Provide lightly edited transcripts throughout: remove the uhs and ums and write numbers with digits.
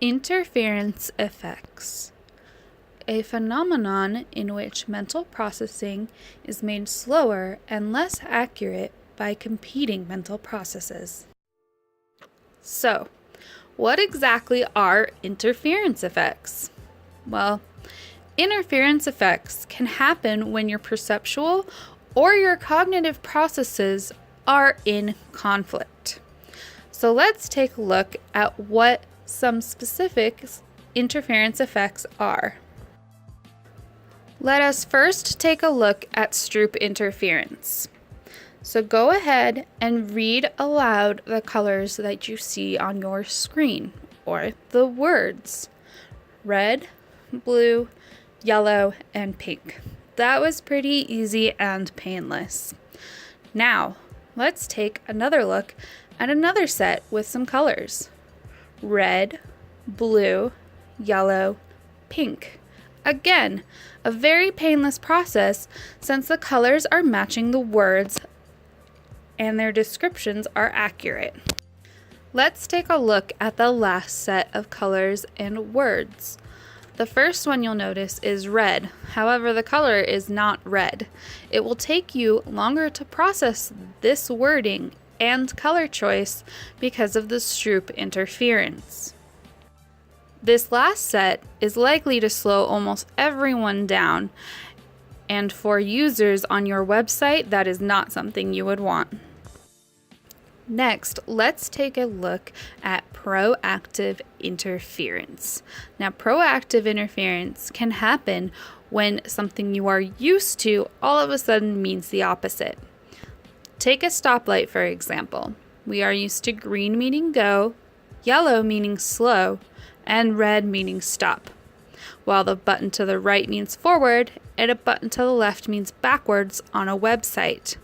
Interference effects. A phenomenon in which mental processing is made slower and less accurate by competing mental processes. So, what exactly are interference effects? Well, interference effects can happen when your perceptual or your cognitive processes are in conflict. So let's take a look at what some specific interference effects are. Let us first take a look at Stroop interference. So go ahead and read aloud the colors that you see on your screen, or the words: red, blue, yellow, and pink. That was pretty easy and painless. Now, let's take another look at another set with some colors: red, blue, yellow, pink. Again, a very painless process since the colors are matching the words and their descriptions are accurate. Let's take a look at the last set of colors and words. The first one you'll notice is red. However, the color is not red. It will take you longer to process this wording and color choice because of the Stroop interference. This last set is likely to slow almost everyone down, and for users on your website, that is not something you would want. Next, let's take a look at proactive interference. Now, proactive interference can happen when something you are used to all of a sudden means the opposite. Take a stoplight, for example. We are used to green meaning go, yellow meaning slow, and red meaning stop, while the button to the right means forward and a button to the left means backwards on a website.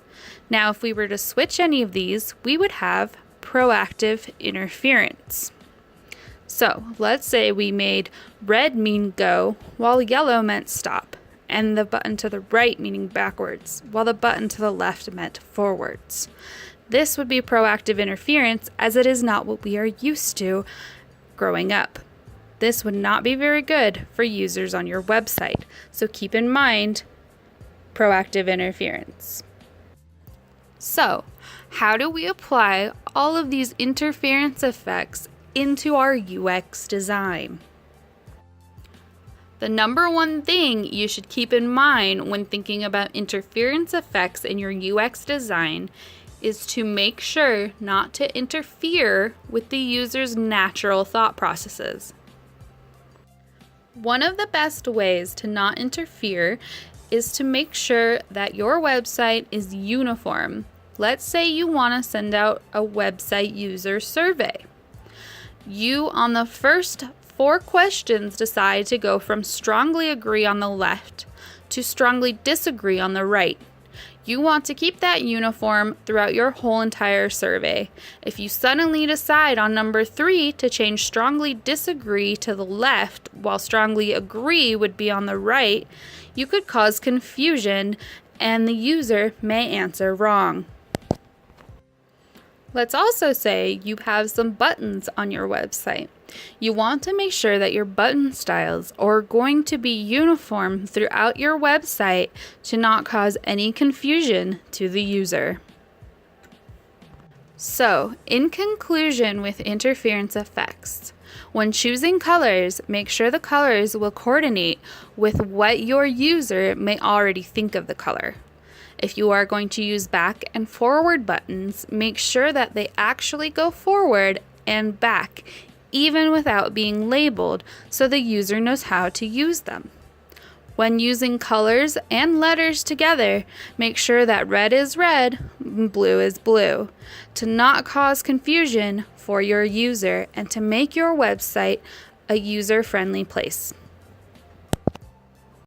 Now, if we were to switch any of these, we would have proactive interference. So let's say we made red mean go while yellow meant stop, and the button to the right meaning backwards, while the button to the left meant forwards. This would be proactive interference, as it is not what we are used to growing up. This would not be very good for users on your website, so keep in mind proactive interference. So, how do we apply all of these interference effects into our UX design? The number one thing you should keep in mind when thinking about interference effects in your UX design is to make sure not to interfere with the user's natural thought processes. One of the best ways to not interfere is to make sure that your website is uniform. Let's say you want to send out a website user survey. You, on the first 4 questions, decide to go from strongly agree on the left to strongly disagree on the right. You want to keep that uniform throughout your whole entire survey. If you suddenly decide on number 3 to change strongly disagree to the left while strongly agree would be on the right, you could cause confusion and the user may answer wrong. Let's also say you have some buttons on your website. You want to make sure that your button styles are going to be uniform throughout your website to not cause any confusion to the user. So, in conclusion with interference effects, when choosing colors, make sure the colors will coordinate with what your user may already think of the color. If you are going to use back and forward buttons, make sure that they actually go forward and back, even without being labeled, so the user knows how to use them. When using colors and letters together, make sure that red is red, blue is blue, to not cause confusion for your user and to make your website a user-friendly place.